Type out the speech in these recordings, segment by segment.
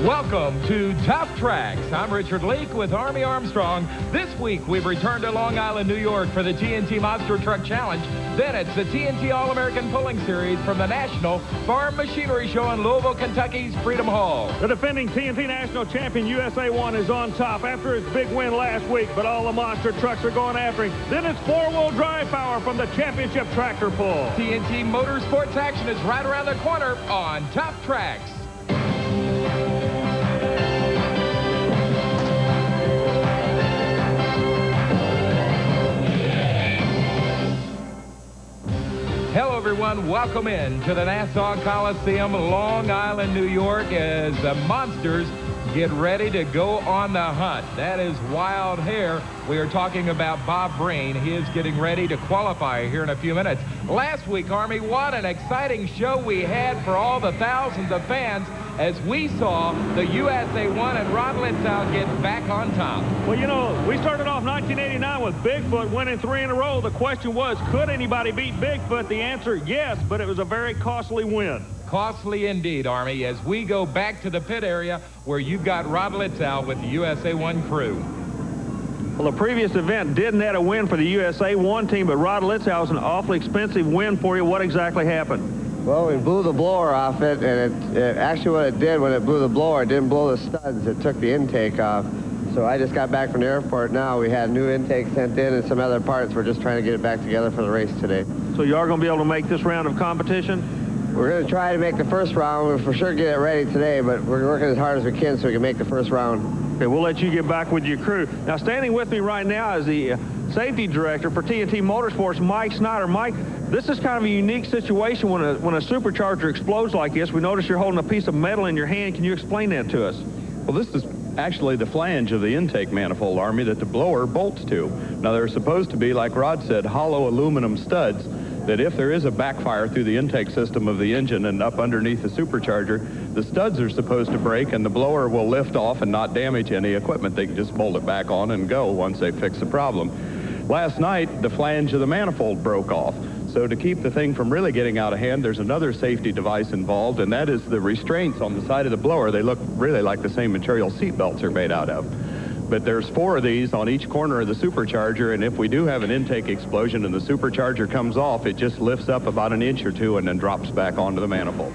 Welcome to Tuff Trax. I'm Richard Leake with Army Armstrong. This week, we've returned to Long Island, New York for the TNT Monster Truck Challenge. Then it's the TNT All-American Pulling Series from the National Farm Machinery Show in Louisville, Kentucky's Freedom Hall. The defending TNT National Champion USA 1 is on top after his big win last week, but all the monster trucks are going after him. Then it's four-wheel drive power from the championship tractor pull. TNT Motorsports action is right around the corner on Tuff Trax. Hello, everyone. Welcome in to the Nassau Coliseum, Long Island, New York, as the Monsters get ready to go on the hunt. That is Wild Hare. We are talking about Bob Breen. He is getting ready to qualify here in a few minutes. Last week, Army, what an exciting show we had for all the thousands of fans as we saw the USA 1 and Rod Litzow get back on top. Well, you know, we started off 1989 with Bigfoot winning 3 in a row. The question was, could anybody beat Bigfoot? The answer, yes, but it was a very costly win. Costly indeed, Army, as we go back to the pit area where you've got Rod Litzow with the USA 1 crew. Well, the previous event did net a win for the USA 1 team, but Rod Litzow was an awfully expensive win for you. What exactly happened? Well, we blew the blower off it, and it actually what it did when it blew the blower, it didn't blow the studs. It took the intake off. So I just got back from the airport now. We had new intake sent in and some other parts. We're just trying to get it back together for the race today. So you are going to be able to make this round of competition? We're going to try to make the first round. We'll for sure get it ready today, but we're working as hard as we can so we can make the first round. Okay, we'll let you get back with your crew. Now, standing with me right now is the safety director for TNT Motorsports, Mike Snyder. Mike, this is kind of a unique situation when a supercharger explodes like this. We notice you're holding a piece of metal in your hand. Can you explain that to us? Well, this is actually the flange of the intake manifold, Army, that the blower bolts to. Now, they're supposed to be, like Rod said, hollow aluminum studs that if there is a backfire through the intake system of the engine and up underneath the supercharger, the studs are supposed to break and the blower will lift off and not damage any equipment. They can just bolt it back on and go once they fix the problem. Last night, the flange of the manifold broke off. So to keep the thing from really getting out of hand, there's another safety device involved, and that is the restraints on the side of the blower. They look really like the same material seat belts are made out of. But there's 4 of these on each corner of the supercharger, and if we do have an intake explosion and the supercharger comes off, it just lifts up about an inch or 2 and then drops back onto the manifold.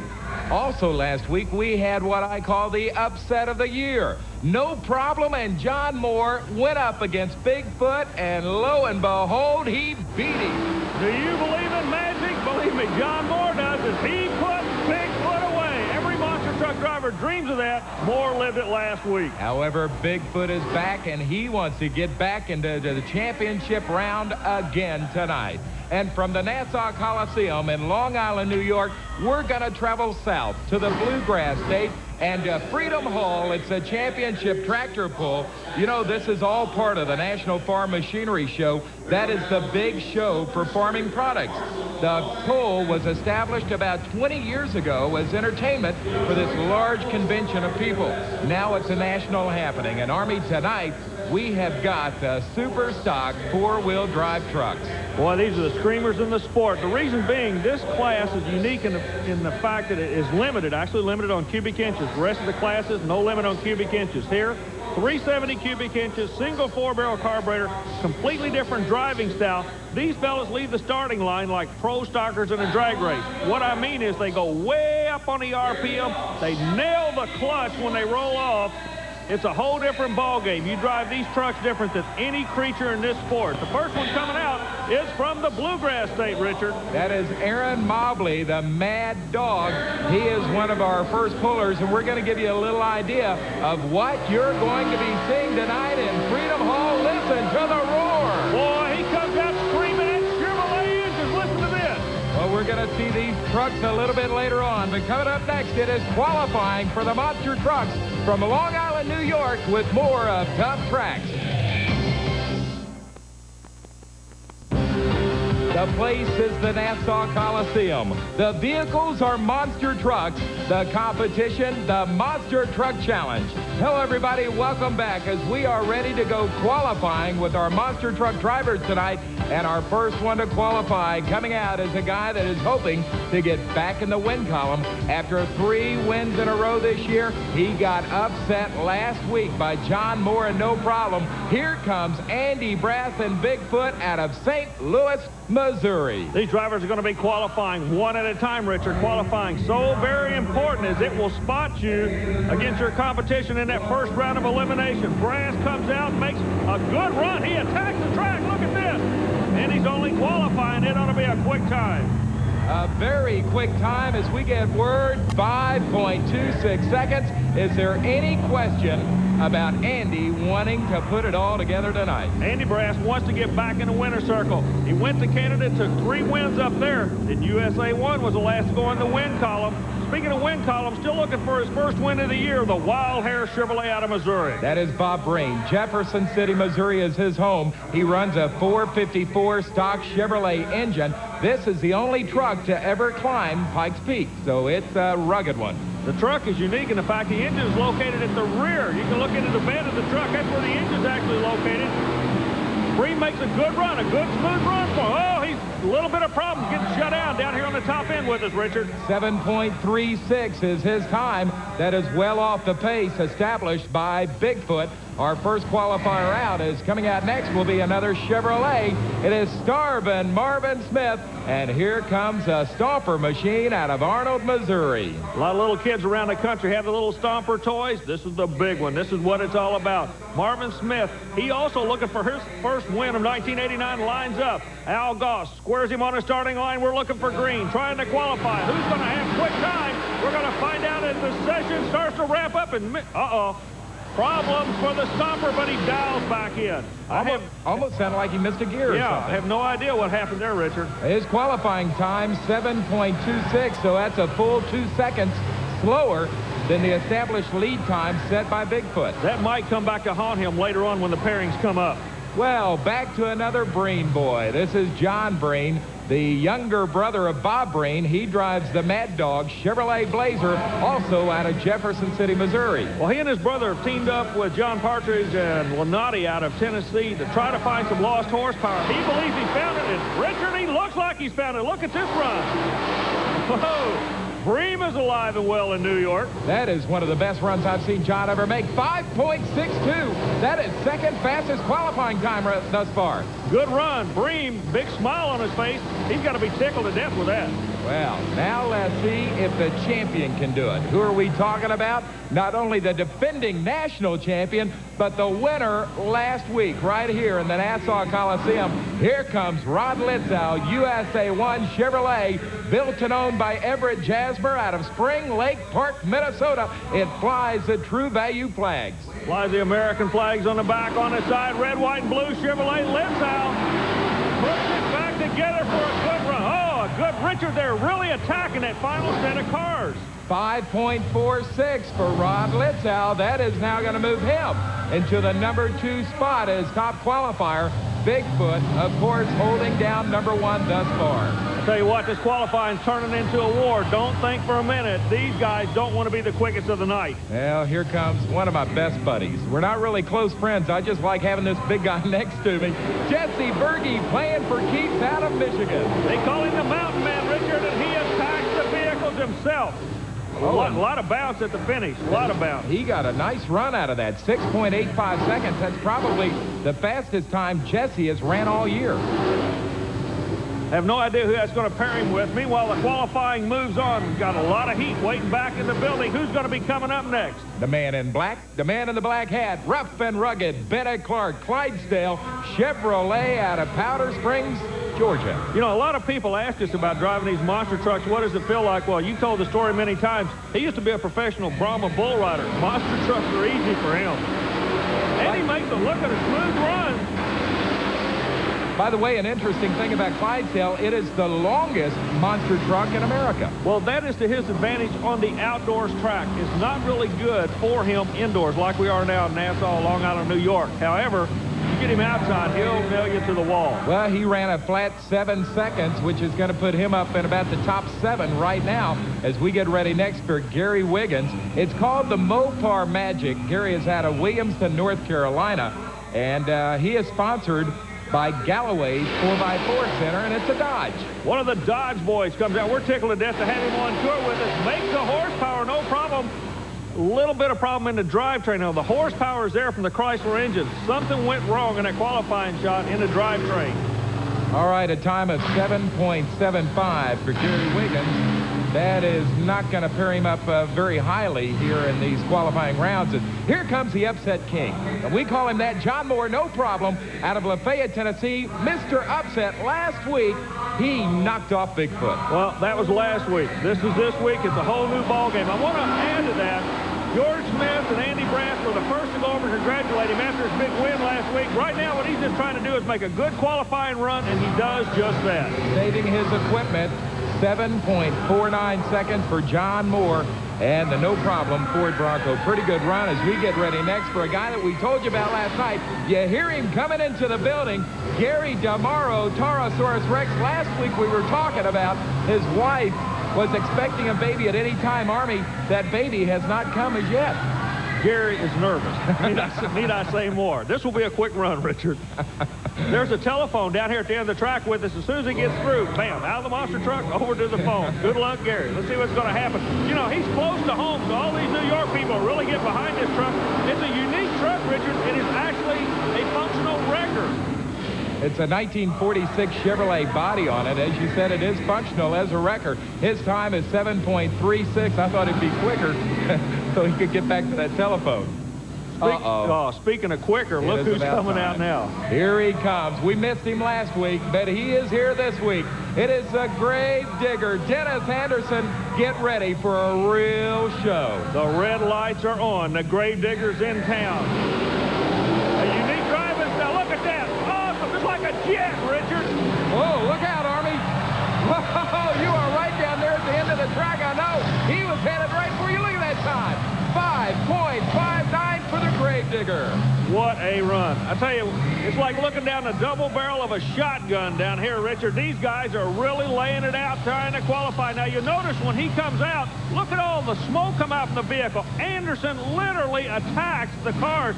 Also last week, we had what I call the upset of the year. No Problem and John Moore went up against Bigfoot, and lo and behold, he beat him. Do you believe in magic? Believe me, John Moore does, as he put Bigfoot away. Every monster truck driver dreams of that. Moore lived it last week. However, Bigfoot is back, and he wants to get back into the championship round again tonight. And from the Nassau Coliseum in Long Island, New York, we're going to travel south to the Bluegrass State and Freedom Hall. It's a championship tractor pull. You know, this is all part of the National Farm Machinery Show. That is the big show for farming products. The pull was established about 20 years ago as entertainment for this large convention of people. Now it's a national happening. And Army, tonight, we have got the super stock 4-wheel drive trucks. Boy, these are the screamers in the sport. The reason being, this class is unique in the fact that it is limited, actually limited on cubic inches. The rest of the classes, no limit on cubic inches. Here, 370 cubic inches, single 4-barrel carburetor, completely different driving style. These fellas leave the starting line like pro stockers in a drag race. What I mean is they go way up on the RPM. They nail the clutch when they roll off. It's a whole different ball game. You drive these trucks different than any creature in this sport. The first one coming out is from the Bluegrass State, Richard. That is Aaron Mobley, the Mad Dog. He is one of our first pullers, and we're going to give you a little idea of what you're going to be seeing tonight in Freedom Hall. Listen to the roar. Boy, he comes out screaming at Chevrolet engines. Listen to this. Well, we're going to see these trucks a little bit later on, but coming up next, it is qualifying for the monster trucks from Long Island, New York, with more of Tuff Trax. The The place is the Nassau Coliseum. The vehicles are monster trucks. The competition, the Monster Truck Challenge. Hello, everybody. Welcome back as we are ready to go qualifying with our monster truck drivers tonight. And our first one to qualify coming out is a guy that is hoping to get back in the win column. After 3 wins in a row this year, he got upset last week by John Moore and no problem. Here comes Andy Brass and Bigfoot out of St. Louis, Missouri. These drivers are going to be qualifying one at a time, Richard. Qualifying so very important as it will spot you against your competition in that first round of elimination. Brass comes out, makes a good run. He attacks the track. Look at this. And he's only qualifying. It ought to be a quick time. A very quick time as we get word, 5.26 seconds. Is there any question about Andy wanting to put it all together tonight? Andy Brass wants to get back in the winner's circle. He went to Canada, took 3 wins up there. And USA 1 was the last to go in the win column. Speaking of win column, still looking for his first win of the year, the Wild Hair Chevrolet out of Missouri. That is Bob Breen. Jefferson City, Missouri is his home. He runs a 454 stock Chevrolet engine. This is the only truck to ever climb Pikes Peak, so it's a rugged one. The truck is unique in the fact the engine is located at the rear. You can look into the bed of the truck. That's where the engine is actually located. Breen makes a good run, a good smooth run for him. Oh, he's a little bit of problems getting shut down here on the top end with us, Richard. 7.36 is his time. That is well off the pace established by Bigfoot. Our first qualifier out is coming out next will be another Chevrolet. It is Starvin Marvin Smith, and here comes a stomper machine out of Arnold, Missouri. A lot of little kids around the country have the little stomper toys. This is the big one. This is what it's all about. Marvin Smith, he also looking for his first win of 1989, lines up. Al Goss squares him on the starting line. We're looking for Green, trying to qualify. Who's going to have quick time? We're going to find out as the session starts to wrap up. And problems for the stomper, but he dials back in. Almost sounded like he missed a gear or something. I have no idea what happened there, Richard. His qualifying time, 7.26, so that's a full 2 seconds slower than the established lead time set by Bigfoot. That might come back to haunt him later on when the pairings come up. Well, back to another Breen boy. This is John Breen, the younger brother of Bob Breen. He drives the Mad Dog Chevrolet Blazer, also out of Jefferson City, Missouri. Well, he and his brother have teamed up with John Partridge and Lenati out of Tennessee to try to find some lost horsepower. He believes he found it, and Richard, he looks like he's found it. Look at this run. Whoa. Bream is alive and well in New York. That is one of the best runs I've seen John ever make. 5.62. That is second fastest qualifying time thus far. Good run. Bream, big smile on his face. He's got to be tickled to death with that. Well, now let's see if the champion can do it. Who are we talking about? Not only the defending national champion, but the winner last week right here in the Nassau Coliseum. Here comes Rod Litzow, USA 1 Chevrolet, built and owned by Everett Jasmer out of Spring Lake Park, Minnesota. It flies the True Value flags. Flies the American flags on the back, on the side, red, white, and blue Chevrolet. Litzow puts it back together for a good run. Oh, a good Richard there, really attacking that final set of cars. 5.46 for Rod Litzow. That is now going to move him into the number 2 spot as top qualifier. Bigfoot, of course, holding down number 1 thus far. I'll tell you what, this qualifying is turning into a war. Don't think for a minute. These guys don't want to be the quickest of the night. Well, here comes one of my best buddies. We're not really close friends. I just like having this big guy next to me. Jesse Berge playing for Keith out of Michigan. They call him the Mountain Man, Richard, and he attacks the vehicles himself. A lot of bounce at the finish. A lot of bounce. He got a nice run out of that. 6.85 seconds. That's probably the fastest time Jesse has ran all year. I have no idea who that's going to pair him with. Meanwhile, the qualifying moves on. We've got a lot of heat waiting back in the building. Who's going to be coming up next? The man in black, the man in the black hat, rough and rugged, Bennett Clark, Clydesdale, Chevrolet out of Powder Springs, Georgia. You know, a lot of people ask us about driving these monster trucks. What does it feel like? Well, you've told the story many times. He used to be a professional Brahma bull rider. Monster trucks are easy for him. And he makes a look at a smooth run. By the way, an interesting thing about Clydesdale, it is the longest monster truck in America. Well, that is to his advantage on the outdoors track. It's not really good for him indoors like we are now in Nassau, Long Island, New York. However, you get him outside, he'll nail you to the wall. Well, he ran a flat 7 seconds, which is going to put him up in about the top 7 right now as we get ready next for Gary Wiggins. It's called the Mopar Magic. Gary is out of Williamston, North Carolina, and he is sponsored by Galloway's 4x4 Center, and it's a Dodge. One of the Dodge boys comes out. We're tickled to death to have him on tour with us. Makes the horsepower, no problem. A little bit of problem in the drivetrain. Now, the horsepower is there from the Chrysler engine. Something went wrong in that qualifying shot in the drivetrain. All right, a time of 7.75 for Gary Wiggins. That is not going to pair him up very highly here in these qualifying rounds. And here comes the upset king. And we call him that. John Moore, no problem, out of Lafayette, Tennessee. Mr. Upset. Last week, he knocked off Bigfoot. Well, that was last week. This is this week. It's a whole new ball game. I want to add to that, George Smith and Andy Brass were the first to go over and congratulate him after his big win last week. Right now, what he's just trying to do is make a good qualifying run, and he does just that. Saving his equipment. 7.49 seconds for John Moore and the no problem Ford Bronco. Pretty good run as we get ready next for a guy that we told you about last night. You hear him coming into the building. Gary DeMauro, Taurosaurus Rex. Last week we were talking about his wife was expecting a baby at any time. Army, that baby has not come as yet. Gary is nervous. Need I say more? This will be a quick run, Richard. There's a telephone down here at the end of the track with us. As soon as he gets through, bam, out of the monster truck, over to the phone. Good luck, Gary. Let's see what's going to happen. You know, he's close to home, so all these New York people really get behind this truck. It's a unique truck, Richard. It is actually a functional record. It's a 1946 Chevrolet body on it. As you said, it is functional as a wrecker. His time is 7.36. I thought it'd be quicker so he could get back to that telephone. Speaking of quicker, look who's coming out now. Here he comes. We missed him last week, but he is here this week. It is the grave digger, Dennis Anderson. Get ready for a real show. The red lights are on. The grave digger's in town. A unique driving style. Look at that. Awesome. Just like a jet, Richard. Whoa, look out, Army. Whoa, you are right down there at the end of the track. I know. He was headed right for you. Look at that time. 5.59 for the Gravedigger. What a run. I tell you, it's like looking down the double barrel of a shotgun down here, Richard. These guys are really laying it out trying to qualify. Now, you notice when he comes out, look at all the smoke come out from the vehicle. Anderson literally attacks the cars.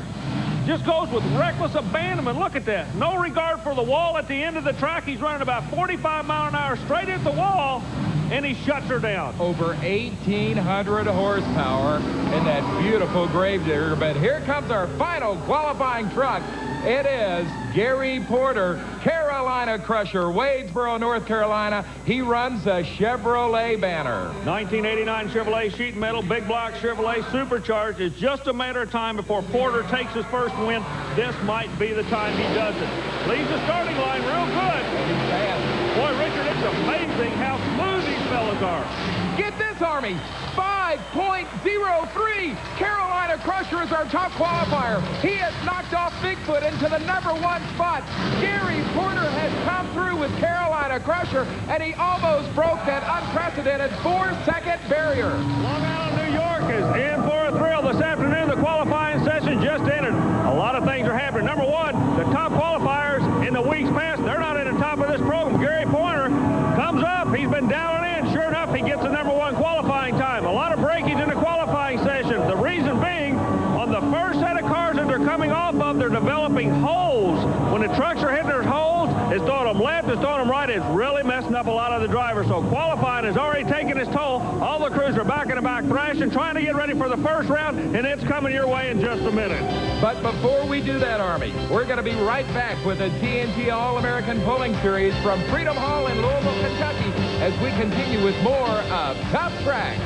Just goes with reckless abandonment. Look at that. No regard for the wall at the end of the track. He's running about 45 miles an hour straight at the wall, and he shuts her down. Over 1,800 horsepower in that beautiful Gravedigger. But here comes our final qualifying truck. It is Gary Porter, Carolina Crusher, Wadesboro, North Carolina. He runs a Chevrolet banner. 1989 Chevrolet sheet metal, big block Chevrolet supercharged. It's just a matter of time before Porter takes his first win. This might be the time he does it. Leaves the starting line real good. He's fast. Boy, Richard, it's amazing how smooth these fellas are. Get this, Army. 5.03. Carolina Crusher is our top qualifier. He has knocked off Bigfoot into the #1 spot. Gary Porter has come through with Carolina Crusher, and he almost broke that unprecedented 4-second barrier. Long Island, New York is in for a thrill this afternoon. The qualifying session just ended. A lot of things are happening. Number one, the top qualifiers in the weeks past, they're not in the top of this program. Gary Porter comes up. He's been down and in. Sure enough, he gets the #1 qualifying time. A lot of breakage in the qualifying session. The reason being, on the first set of cars that they're coming off of, they're developing holes. When the trucks are hitting their holes, it's throwing them left, it's throwing them right. It's really messing up a lot of the drivers. So qualifying has already taken its toll. All the crews are back in the back thrashing, trying to get ready for the first round, and it's coming your way in just a minute. But before we do that, Army, we're going to be right back with a TNT All-American Pulling Series from Freedom Hall in Louisville, Kentucky, as we continue with more of Tough Trax.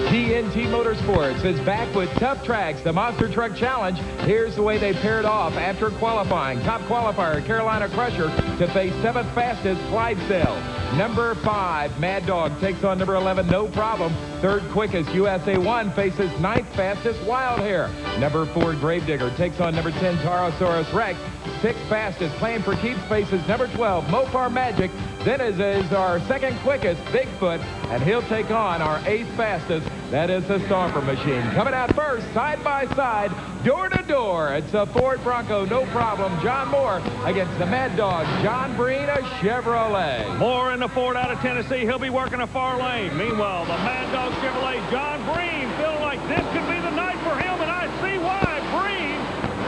TNT Motorsports is back with Tough Trax, the Monster Truck Challenge. Here's the way they paired off after qualifying. Top qualifier, Carolina Crusher, to face 7th fastest, Clydesdale. Number 5, Mad Dog, takes on number 11, No Problem. Third quickest USA 1 faces ninth fastest Wild Hair. Number 4 Gravedigger takes on number 10 Taurosaurus Rex. Sixth fastest Playing for Keeps faces number 12 Mopar Magic. Then is our second quickest Bigfoot, and he'll take on our eighth fastest. That is the Stomper Machine. Coming out first, side by side, door to door. It's a Ford Bronco, no problem. John Moore against the Mad Dog, John Breen, a Chevrolet. Moore in the Ford out of Tennessee. He'll be working a far lane. Meanwhile, the Mad Dog Chevrolet, John Breen, feeling like this could be the night for him, and I see why. Breen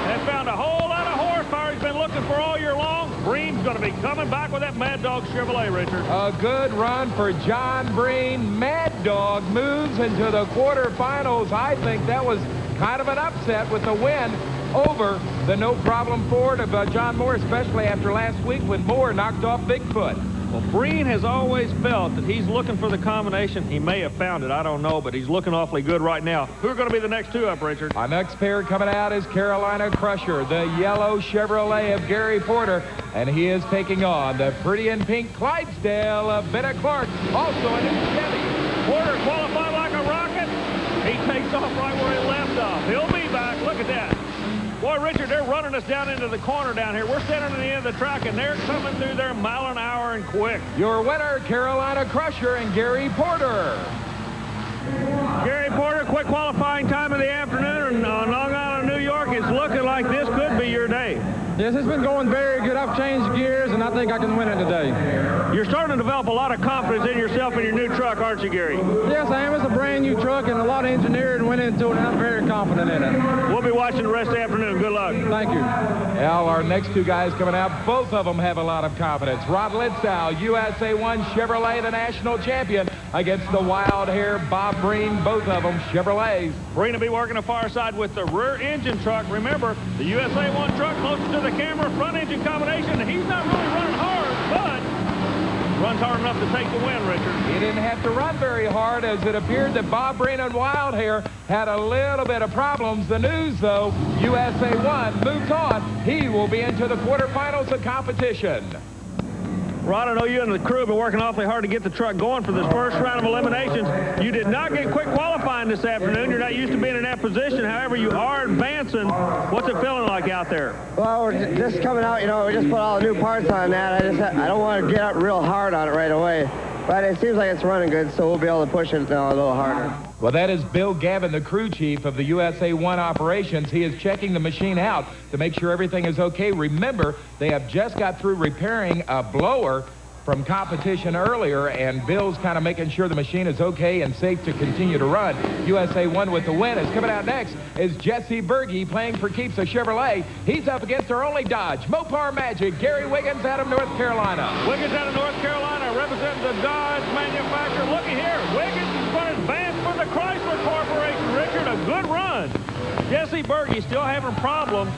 has found a whole lot of horsepower he's been looking for all year long. Breen's going to be coming back with that Mad Dog Chevrolet, Richard. A good run for John Breen. Mad Dog moves into the quarterfinals. I think that was kind of an upset with the win over the no problem Ford of John Moore, especially after last week when Moore knocked off Bigfoot. Well, Breen has always felt that he's looking for the combination. He may have found it, I don't know, but he's looking awfully good right now. Who are going to be the next two up, Richard? Our next pair coming out is Carolina Crusher, the yellow Chevrolet of Gary Porter, and he is taking on the pretty and pink Clydesdale of Bennett Clark, also a new Chevy. Porter qualified like a rocket. He takes off right where he left off. He'll be back. Look at that. Boy, Richard, they're running us down into the corner down here. We're standing at the end of the track, and they're coming through there mile an hour and quick. Your winner, Carolina Crusher and Gary Porter. Gary Porter, quick qualifying time of the afternoon on Long Island, New York. It's looking like this could be your day. Yes, it's been going very good. I've changed gears, and I think I can win it today. You're starting to develop a lot of confidence in yourself and your new truck, aren't you, Gary? Yes, I am. It's a brand new truck, and a lot of engineering went into it, and I'm very confident in it. We'll be watching the rest of the afternoon. Good luck. Thank you. Al, our next two guys coming out, both of them have a lot of confidence. Rod Litzow, USA 1 Chevrolet, the national champion, against the Wild Hair Bob Breen, both of them Chevrolets. Breen will be working the far side with the rear engine truck. Remember, the USA 1 truck closest to the camera, front engine combination. He's not really running hard, but runs hard enough to take the win, Richard. He didn't have to run very hard, as it appeared that Bob Breen and Wild Hair had a little bit of problems. The news, though, USA 1 moves on. He will be into the quarterfinals of competition. Rod, I know you and the crew have been working awfully hard to get the truck going for this first round of eliminations. You did not get quick qualifying this afternoon. You're not used to being in that position. However, you are advancing. What's it feeling like out there? Well, we're just coming out, you know, we just put all the new parts on that. I don't want to get up real hard on it right away. But it seems like it's running good, so we'll be able to push it a little harder. Well, that is Bill Gavin, the crew chief of the USA 1 operations. He is checking the machine out to make sure everything is okay. Remember, they have just got through repairing a blower from competition earlier, and Bill's kind of making sure the machine is okay and safe to continue to run. USA 1 with the win. Is coming out next is Jesse Berge, playing for keeps a Chevrolet. He's up against our only Dodge, Mopar Magic, Gary Wiggins out of North Carolina. Wiggins out of North Carolina representing the Dodge manufacturer. Looking here, Wiggins is going to advance for the Chrysler Corporation. Richard, a good run. Jesse Berge still having problems.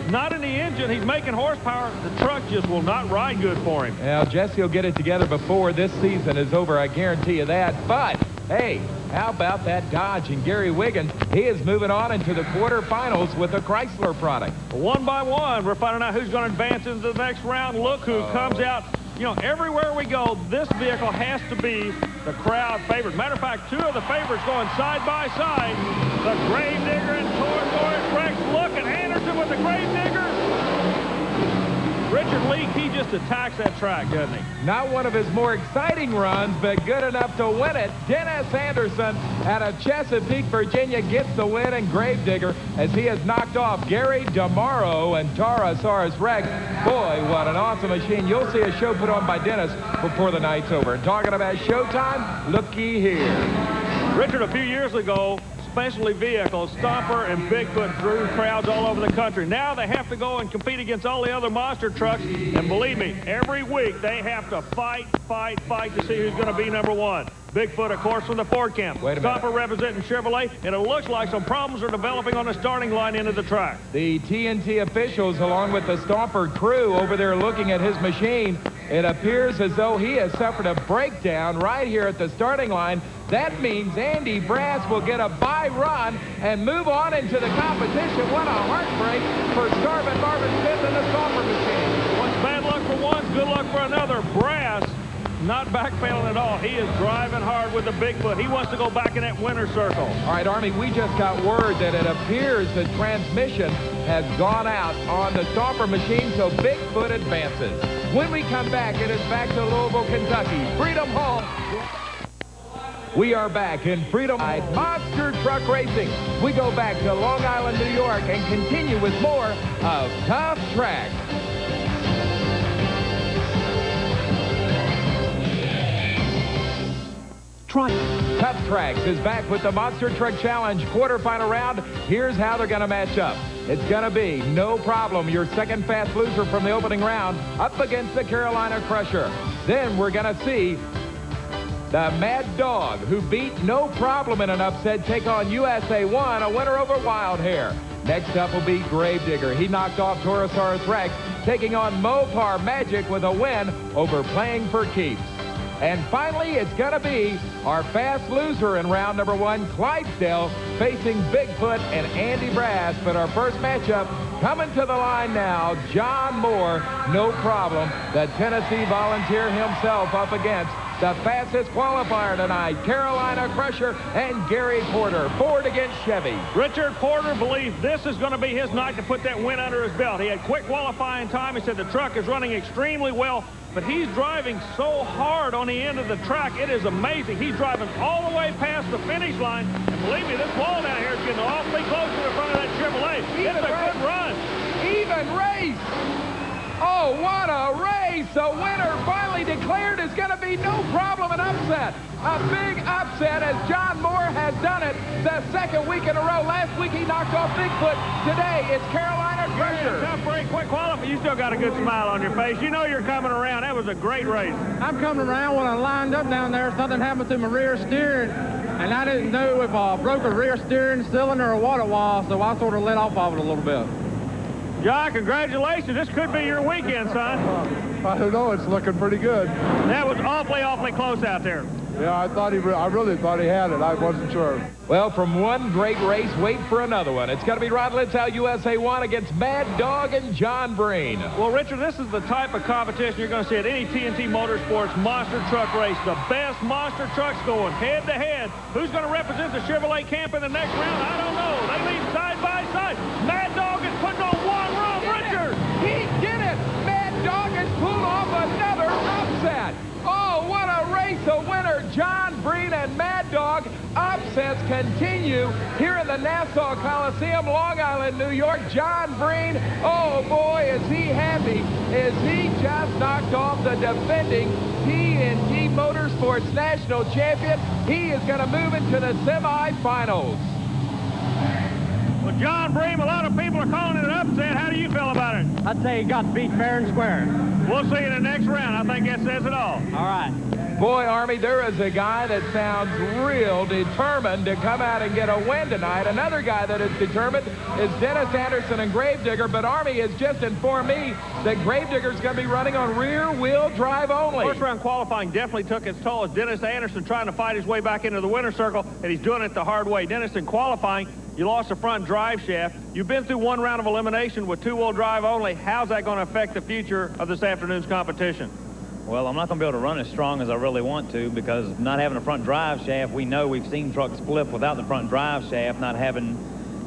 Not in the engine. He's making horsepower. The truck just will not ride good for him. Now, Jesse will get it together before this season is over, I guarantee you that. But, hey, how about that Dodge and Gary Wiggins? He is moving on into the quarterfinals with a Chrysler product. One by one, we're finding out who's going to advance into the next round. Look who comes out. You know, everywhere we go, this vehicle has to be the crowd favorite. Matter of fact, two of the favorites going side by side. The Gravedigger and Taurosaurus Rex. Look at Anderson with the Gravedigger. Richard Leake, he just attacks that track, doesn't he? Not one of his more exciting runs, but good enough to win it. Dennis Anderson out of Chesapeake, Virginia, gets the win in Gravedigger as he has knocked off Gary DeMauro and Taurosaurus Rex. Boy, what an awesome machine. You'll see a show put on by Dennis before the night's over. And talking about showtime, looky here. Richard, a few years ago, specialty vehicles, Stomper and Bigfoot drew crowds all over the country. Now they have to go and compete against all the other monster trucks. And believe me, every week they have to fight to see who's going to be number one. Bigfoot, of course, from the Ford camp. Wait a minute. Stomper representing Chevrolet, and it looks like some problems are developing on the starting line into the track. The TNT officials, along with the Stomper crew over there looking at his machine, it appears as though he has suffered a breakdown right here at the starting line. That means Andy Brass will get a bye run and move on into the competition. What a heartbreak for Marvin Smith and the Stomper machine. Once bad luck for one, good luck for another. Brass not backpedaling at all. He is driving hard with the Bigfoot. He wants to go back in that winner circle. All right, Army, we just got word that it appears the transmission has gone out on the Stomper machine, so Bigfoot advances. When we come back, it is back to Louisville, Kentucky. Freedom Hall. We are back in Freedom Hall Monster Truck Racing. We go back to Long Island, New York, and continue with more of Tuff Trax. Tuff Trax is back with the Monster Truck Challenge quarterfinal round. Here's how they're going to match up. It's going to be, no problem, your second fast loser from the opening round up against the Carolina Crusher. Then we're going to see the Mad Dog, who beat No Problem in an upset, take on USA 1, a winner over Wild Hair. Next up will be Gravedigger. He knocked off Torosaurus Rex, taking on Mopar Magic with a win over Playing for Keeps. And finally, it's going to be our fast loser in round number 1, Clydesdale, facing Bigfoot and Andy Brass. But our first matchup, coming to the line now, John Moore, No Problem, the Tennessee Volunteer himself, up against the fastest qualifier tonight, Carolina Crusher and Gary Porter. Ford against Chevy. Richard Porter believes this is going to be his night to put that win under his belt. He had quick qualifying time. He said the truck is running extremely well, but he's driving so hard on the end of the track. It is amazing. He's driving all the way past the finish line. And believe me, this wall down here is getting awfully close to the front of that Chevrolet. It's a good run. Even race. Oh, what a race. The winner finally declared is going to be No Problem an upset. A big upset as John Moore has done it the second week in a row. Last week he knocked off Bigfoot. Today it's Carolina Crusher. Tough break, quick qualify. You still got a good smile on your face. You know you're coming around. That was a great race. I'm coming around. When I lined up down there, something happened to my rear steering, and I didn't know if I broke a rear steering cylinder or what it was, so I sort of let off of it a little bit. John, congratulations. This could be your weekend, son. I don't know. It's looking pretty good. That was awfully close out there. Yeah, I really thought he had it. I wasn't sure. Well, from one great race, wait for another one. It's going to be Ron Litzow, USA 1 against Mad Dog and John Breen. Well, Richard, this is the type of competition you're going to see at any TNT Motorsports monster truck race. The best monster trucks going head-to-head. Who's going to represent the Chevrolet camp in the next round? I don't know. They lead side by side. Mad Dog is putting on one run. Richard! He did it! Mad Dog has pulled off another upset. Oh, what a race. The winner, John Breen and Mad Dog. Upsets continue here in the Nassau Coliseum, Long Island, New York. John Breen, oh boy, is he happy as he just knocked off the defending TNT Motorsports National Champion. He is going to move into the semifinals. Well, John Breen, a lot of people are calling it an upset. How do you feel about it? I'd say he got beat fair and square. We'll see in the next round. I think that says it all. All right. Boy, Army, there is a guy that sounds real determined to come out and get a win tonight. Another guy that is determined is Dennis Anderson and Gravedigger, but Army has just informed me that Gravedigger's going to be running on rear-wheel drive only. First round qualifying definitely took its toll as Dennis Anderson trying to fight his way back into the winner's circle, and he's doing it the hard way. Dennis, in qualifying, you lost the front drive shaft. You've been through one round of elimination with two-wheel drive only. How's that going to affect the future of this afternoon's competition? Well, I'm not going to be able to run as strong as I really want to because not having a front drive shaft, we know we've seen trucks flip without the front drive shaft, not having,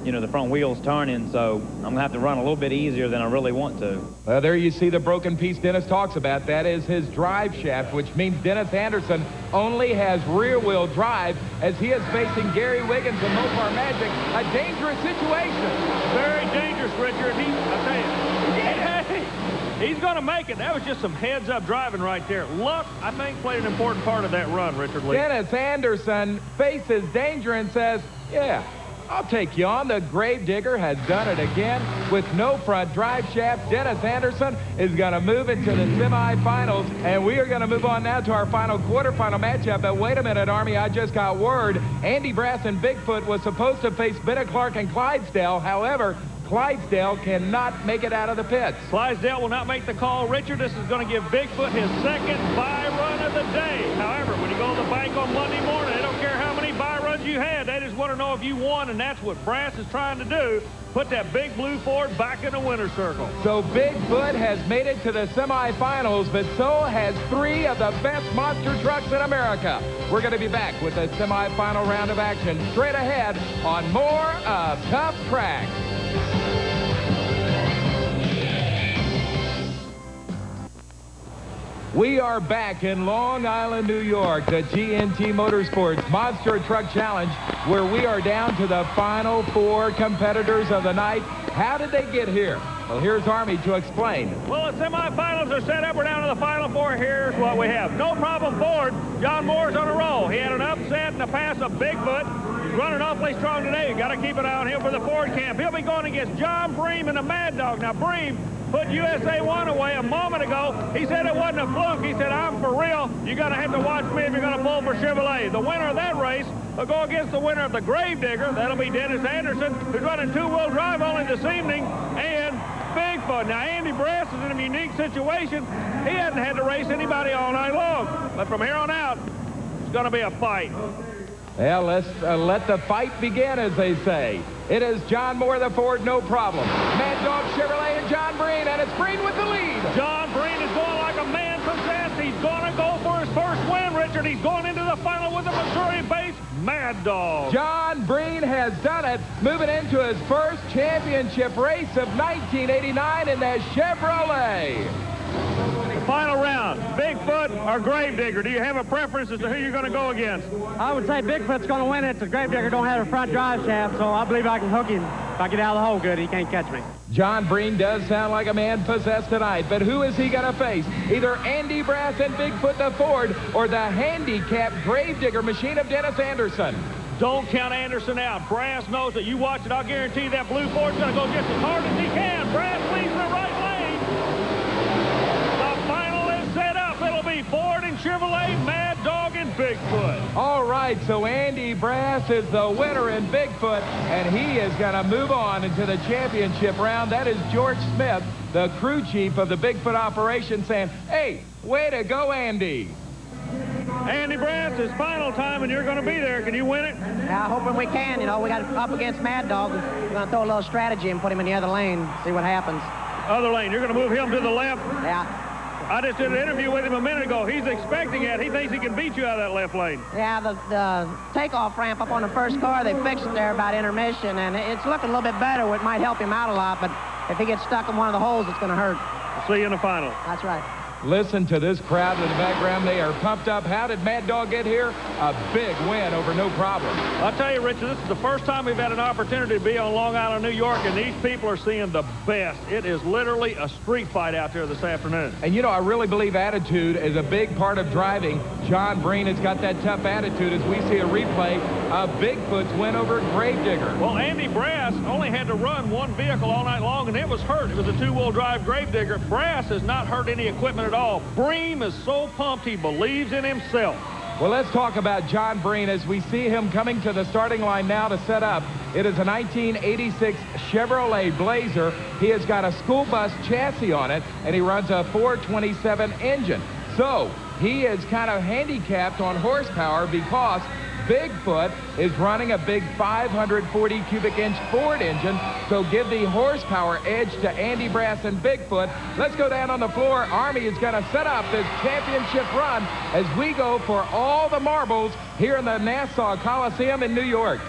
you know, the front wheels turning, so I'm going to have to run a little bit easier than I really want to. Well, there you see the broken piece Dennis talks about. That is his drive shaft, which means Dennis Anderson only has rear-wheel drive as he is facing Gary Wiggins and Mopar Magic. A dangerous situation. Very dangerous, Richard. I'll tell you. He's going to make it. That was just some heads-up driving right there. Luck, I think, played an important part of that run, Richard Lee. Dennis Anderson faces danger and says, yeah, I'll take you on. The Gravedigger has done it again with no front drive shaft. Dennis Anderson is going to move into the semifinals, and we are going to move on now to our final quarterfinal matchup. But wait a minute, Army, I just got word. Andy Brass and Bigfoot was supposed to face Bennett Clark and Clydesdale. However, Clydesdale cannot make it out of the pits. Clydesdale will not make the call. Richard, this is going to give Bigfoot his second bye run of the day. However, when you go to the bank on Monday morning, they don't care how many bye runs what you had. They just want to know if you won, and that's what Brass is trying to do. Put that big blue Ford back in the winner's circle. So Bigfoot has made it to the semifinals, but so has 3 of the best monster trucks in America. We're going to be back with the semifinal round of action straight ahead on more of Tuff Trax. We are back in Long Island, New York, the GNT Motorsports Monster Truck Challenge, where we are down to the final 4 competitors of the night. How did they get here? Well, here's Army to explain. Well, the semifinals are set up. We're down to the final 4. Here's what we have. No Problem Ford. John Moore's on a roll. He had an upset and a pass of Bigfoot. He's running awfully strong today. You got to keep an eye on him for the Ford camp. He'll be going against John Bream and the Mad Dog. Now, Bream put USA 1 away a moment ago. He said it wasn't a fluke. He said, I'm for real. You're going to have to watch me if you're going to pull for Chevrolet. The winner of that race will go against the winner of the Gravedigger. That'll be Dennis Anderson, who's running 2-wheel drive only this evening, and Bigfoot. Now, Andy Brass is in a unique situation. He hasn't had to race anybody all night long. But from here on out, it's going to be a fight. Well, let's let the fight begin, as they say. It is John Moore, the Ford, no problem. Mad Dog Chevrolet and John Breen, and it's Breen with the lead. John Breen is going like a man possessed. He's going to go for his first win, Richard. He's going into the final with a Missouri-based Mad Dog. John Breen has done it, moving into his first championship race of 1989 in the Chevrolet. Final round, Bigfoot or Gravedigger. Do you have a preference as to who you're going to go against? I would say Bigfoot's going to win it. The Gravedigger don't have a front drive shaft, so I believe I can hook him. If I get out of the hole good, he can't catch me. John Breen does sound like a man possessed tonight, but who is he going to face? Either Andy Brass and Bigfoot the Ford or the handicapped Gravedigger machine of Dennis Anderson. Don't count Anderson out. Brass knows that. You watch it, I'll guarantee that blue Ford's going to go just as hard as he can. Brass leads the right lane. The final is set up. It'll be Ford and Chevrolet, Mad Dog and Bigfoot. All right, so Andy Brass is the winner in Bigfoot, and he is going to move on into the championship round. That is George Smith, the crew chief of the Bigfoot operation, saying, hey, way to go, Andy. Andy Brass, it's final time, and you're going to be there. Can you win it? Yeah, hoping we can. You know, we got up against Mad Dog. We're going to throw a little strategy and put him in the other lane, see what happens. Other lane. You're going to move him to the left? Yeah. I just did an interview with him a minute ago. He's expecting it. He thinks he can beat you out of that left lane. Yeah, the takeoff ramp up on the first car, they fixed it there about intermission, and it's looking a little bit better. It might help him out a lot, but if he gets stuck in one of the holes, it's going to hurt. See you in the final. That's right. Listen to this crowd in the background. They are pumped up. How did Mad Dog get here? A big win over no problem. I'll tell you, Richard, this is the first time we've had an opportunity to be on Long Island, New York, and these people are seeing the best. It is literally a street fight out there this afternoon. And, you know, I really believe attitude is a big part of driving. John Breen has got that tough attitude as we see a replay of Bigfoot's win over Gravedigger. Well, Andy Brass only had to run one vehicle all night long, and it was hurt. It was a 2-wheel drive Gravedigger. Brass has not hurt any equipment at all. Bream is so pumped he believes in himself. Well, let's talk about John Breen as we see him coming to the starting line now to set up. It is a 1986 Chevrolet Blazer. He has got a school bus chassis on it, and he runs a 427 engine. So he is kind of handicapped on horsepower because Bigfoot is running a big 540 cubic inch Ford engine, so give the horsepower edge to Andy Brass and Bigfoot. Let's go down on the floor. Army is going to set up this championship run as we go for all the marbles here in the Nassau Coliseum in New York.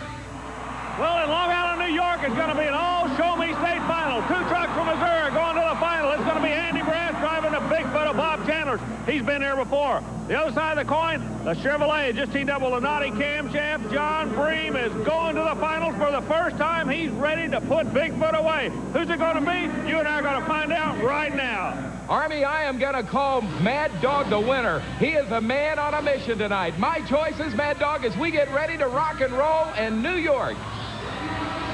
Well, in Long Island, New York, it's going to be an all-show-me state final. 2 trucks from Missouri going to the final. It's going to be Andy Brass driving the Bigfoot of Bob Chandler's. He's been there before. The other side of the coin, the Chevrolet just teamed up with a knotty camshaft. John Bream is going to the finals for the first time. He's ready to put Bigfoot away. Who's it going to be? You and I are going to find out right now. Army, I am going to call Mad Dog the winner. He is a man on a mission tonight. My choice is Mad Dog as we get ready to rock and roll in New York.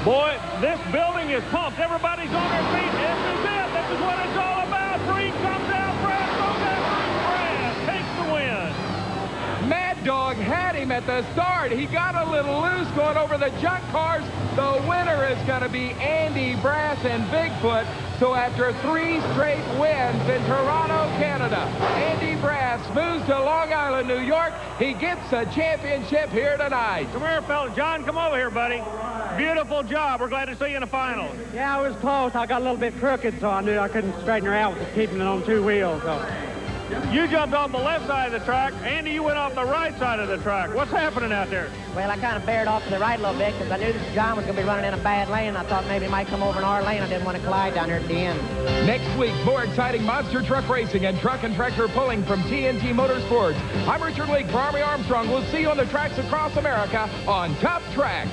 Boy, this building is pumped. Everybody's on their feet. This is it. This is what it's all about. Bream comes out. Brass goes out. Brass takes the win. Mad Dog had him at the start. He got a little loose going over the junk cars. The winner is going to be Andy Brass and Bigfoot. So after 3 straight wins in Toronto, Canada, Andy Brass moves to Long Island. Island, New York. He gets a championship here tonight. Come here, fella. John, come over here, buddy. Beautiful job. We're glad to see you in the finals. Yeah, it was close. I got a little bit crooked, so I knew I couldn't straighten her out with keeping it on 2 wheels. So. You jumped off the left side of the track. Andy, you went off the right side of the track. What's happening out there? Well, I kind of bared off to the right a little bit because I knew that John was going to be running in a bad lane. I thought maybe he might come over in our lane. I didn't want to collide down there at the end. Next week, more exciting monster truck racing and truck and tractor pulling from TNT Motorsports. I'm Richard Leake for Army Armstrong. We'll see you on the tracks across America on Tough Tracks.